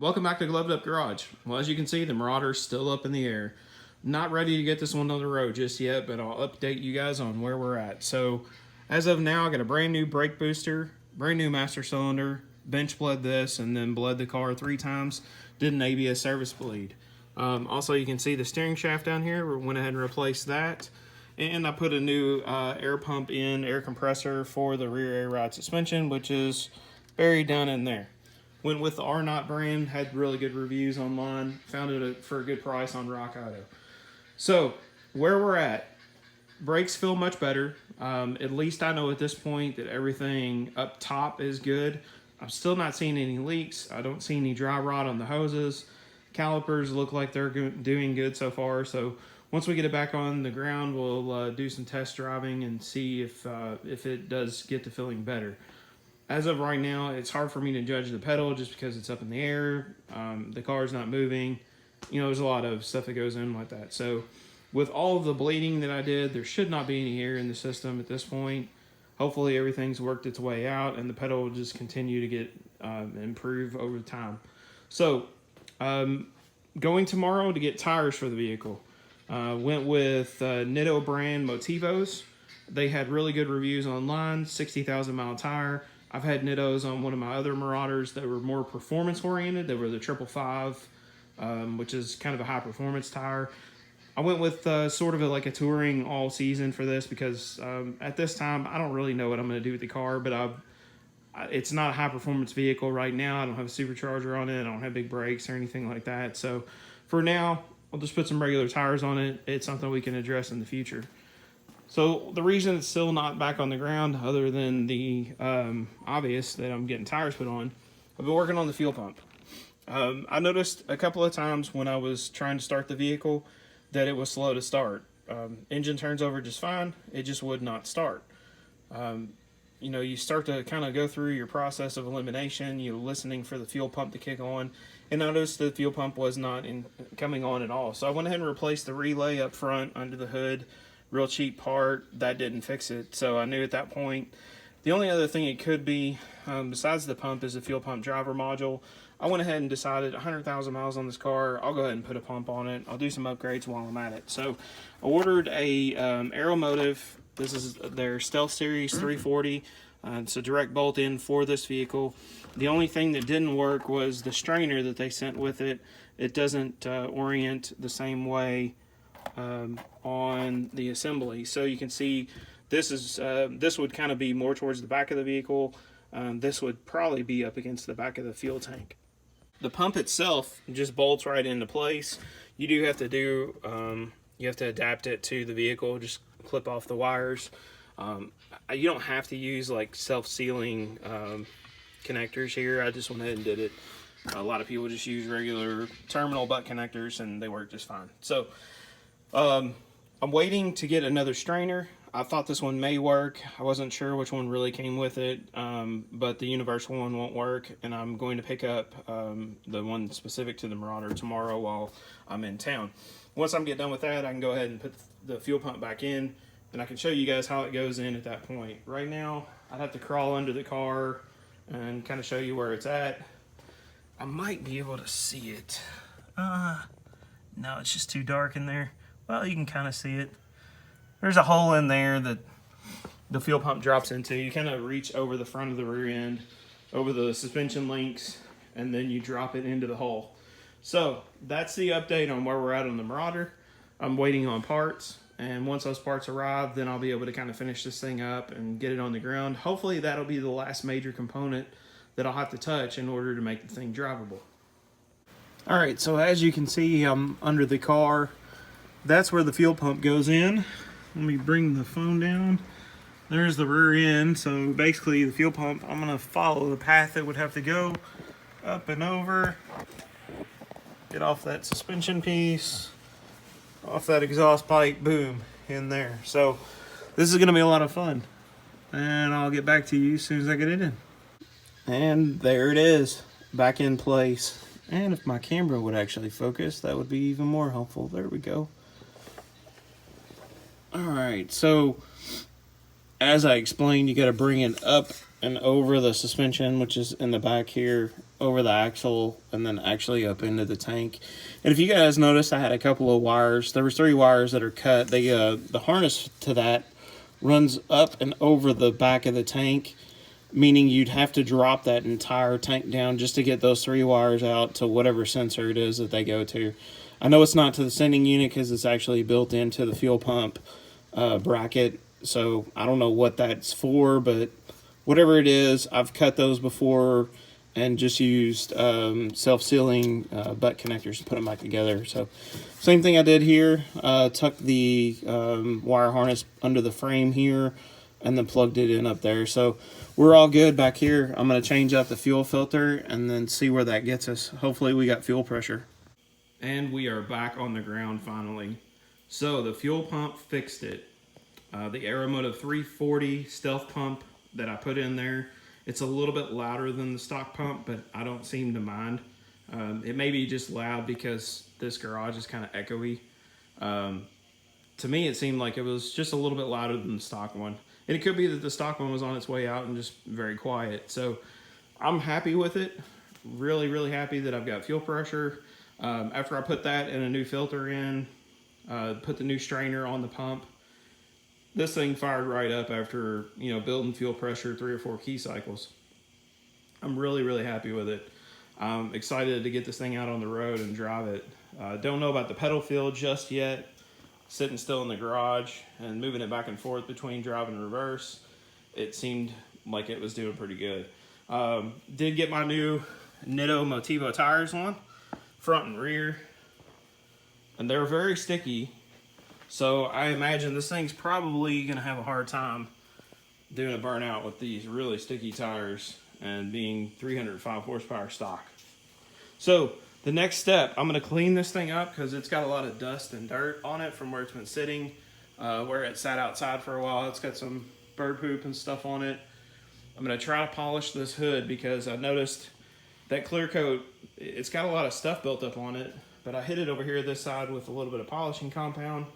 Welcome back to Gloved Up Garage. Well, as you can see, the Marauder's still up in the air. Not ready to get this one on the road just yet, but I'll update you guys on where we're at. So, as of now, I got a brand new brake booster, brand new master cylinder, bench bled this, and then bled the car 3 times. Did an ABS service bleed. Also, you can see the steering shaft down here. We went ahead and replaced that. And I put a new air pump in, air compressor for the rear air ride suspension, which is buried down in there. Went with the R-Knot brand, had really good reviews online, found it for a good price on Rock Auto. So, where we're at, brakes feel much better. At least I know at this point that everything up top is good. I'm still not seeing any leaks. I don't see any dry rot on the hoses. Calipers look like they're doing good so far. So, once we get it back on the ground, we'll do some test driving and see if it does get to feeling better. As of right now, it's hard for me to judge the pedal just because it's up in the air. The car's not moving. You know, there's a lot of stuff that goes in like that. So with all of the bleeding that I did, there should not be any air in the system at this point. Hopefully everything's worked its way out and the pedal will just continue to get improve over time. So going tomorrow to get tires for the vehicle. Went with Nitto brand Motivos. They had really good reviews online, 60,000 mile tire. I've had Nittos on one of my other Marauders that were more performance oriented. They were the 555, which is kind of a high performance tire. I went with sort of like a touring all season for this because at this time I don't really know what I'm going to do with the car, but it's not a high performance vehicle right now. I don't have a supercharger on it. I don't have big brakes or anything like that. So for now, I'll just put some regular tires on it. It's something we can address in the future. So the reason it's still not back on the ground, other than the obvious that I'm getting tires put on, I've been working on the fuel pump. I noticed a couple of times when I was trying to start the vehicle that it was slow to start. Engine turns over just fine, it just would not start. You know, you start to kind of go through your process of elimination, you're listening for the fuel pump to kick on, and I noticed the fuel pump was not coming on at all. So I went ahead and replaced the relay up front under the hood. Real cheap part, that didn't fix it. So I knew at that point, the only other thing it could be, besides the pump, is the fuel pump driver module. I went ahead and decided 100,000 miles on this car, I'll go ahead and put a pump on it. I'll do some upgrades while I'm at it. So I ordered a Aeromotive. This is their Stealth Series 340. It's a direct bolt in for this vehicle. The only thing that didn't work was the strainer that they sent with it. It doesn't orient the same way on the assembly. So you can see this is this would kind of be more towards the back of the vehicle. This would probably be up against the back of the fuel tank. The pump itself just bolts right into place. You do have to do you have to adapt it to the vehicle. Just clip off the wires. You don't have to use like self-sealing connectors here. I just went ahead and did it. A lot of people just use regular terminal butt connectors and they work just fine. So I'm waiting to get another strainer. I thought this one may work. I wasn't sure which one really came with it, but the universal one won't work, and I'm going to pick up the one specific to the Marauder tomorrow while I'm in town. Once I'm get done with that, I can go ahead and put the fuel pump back in, and I can show you guys how it goes in at that point. Right now, I'd have to crawl under the car and kind of show you where it's at. I might be able to see it. No, it's just too dark in there. Well, you can kind of see it. There's a hole in there that the fuel pump drops into. You kind of reach over the front of the rear end, over the suspension links, and then you drop it into the hole. So that's the update on where we're at on the Marauder. I'm waiting on parts, and once those parts arrive, then I'll be able to kind of finish this thing up and get it on the ground. Hopefully that'll be the last major component that I'll have to touch in order to make the thing drivable. All right, so as you can see, I'm under the car. That's where the fuel pump goes in. Let me bring the phone down. There's the rear end. So basically the fuel pump, I'm gonna follow the path it would have to go up and over. Get off that suspension piece, off that exhaust pipe, boom, in there. So this is gonna be a lot of fun. And I'll get back to you as soon as I get it in. And there it is, back in place. And if my camera would actually focus, that would be even more helpful. There we go. Alright, so as I explained, you got to bring it up and over the suspension, which is in the back here, over the axle, and then actually up into the tank. And if you guys noticed, I had a couple of wires. There was 3 wires that are cut. They the harness to that runs up and over the back of the tank, meaning you'd have to drop that entire tank down just to get those 3 wires out to whatever sensor it is that they go to. I know it's not to the sending unit because it's actually built into the fuel pump bracket, so I don't know what that's for, but whatever it is, I've cut those before and just used self-sealing butt connectors to put them back together. So same thing I did here, tucked the wire harness under the frame here and then plugged it in up there. So we're all good back here. I'm going to change out the fuel filter and then see where that gets us. Hopefully we got fuel pressure. And we are back on the ground finally. So the fuel pump fixed it. The Aeromotive 340 stealth pump that I put in there, it's a little bit louder than the stock pump, but I don't seem to mind. It may be just loud because this garage is kind of echoey. To me, it seemed like it was just a little bit louder than the stock one. And it could be that the stock one was on its way out and just very quiet. So I'm happy with it. Really, really happy that I've got fuel pressure. After I put that and a new filter in, put the new strainer on the pump, this thing fired right up after, building fuel pressure 3 or 4 key cycles. I'm really, really happy with it. I'm excited to get this thing out on the road and drive it. Don't know about the pedal feel just yet. Sitting still in the garage and moving it back and forth between drive and reverse, it seemed like it was doing pretty good. Did get my new Nitto Motivo tires on, front and rear, and they're very sticky. So I imagine this thing's probably gonna have a hard time doing a burnout with these really sticky tires and being 305 horsepower stock. So the next step, I'm gonna clean this thing up because it's got a lot of dust and dirt on it from where it's been sitting, where it sat outside for a while. It's got some bird poop and stuff on it. I'm gonna try to polish this hood because I noticed that clear coat, it's got a lot of stuff built up on it, but I hit it over here this side with a little bit of polishing compound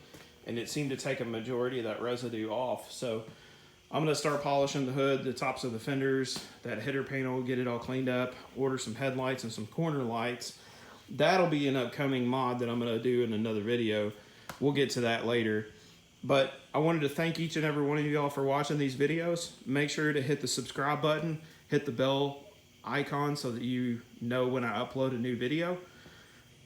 and it seemed to take a majority of that residue off. So I'm gonna start polishing the hood, the tops of the fenders, that header panel, get it all cleaned up, order some headlights and some corner lights. That'll be an upcoming mod that I'm gonna do in another video. We'll get to that later. But I wanted to thank each and every one of you all for watching these videos. Make sure to hit the subscribe button, hit the bell icon so that you know when I upload a new video.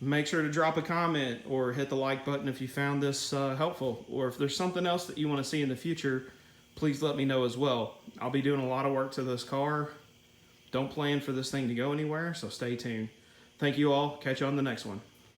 Make sure to drop a comment or hit the like button if you found this helpful. Or if there's something else that you want to see in the future, please let me know as well. I'll be doing a lot of work to this car. Don't plan for this thing to go anywhere, so stay tuned. Thank you all. Catch you on the next one.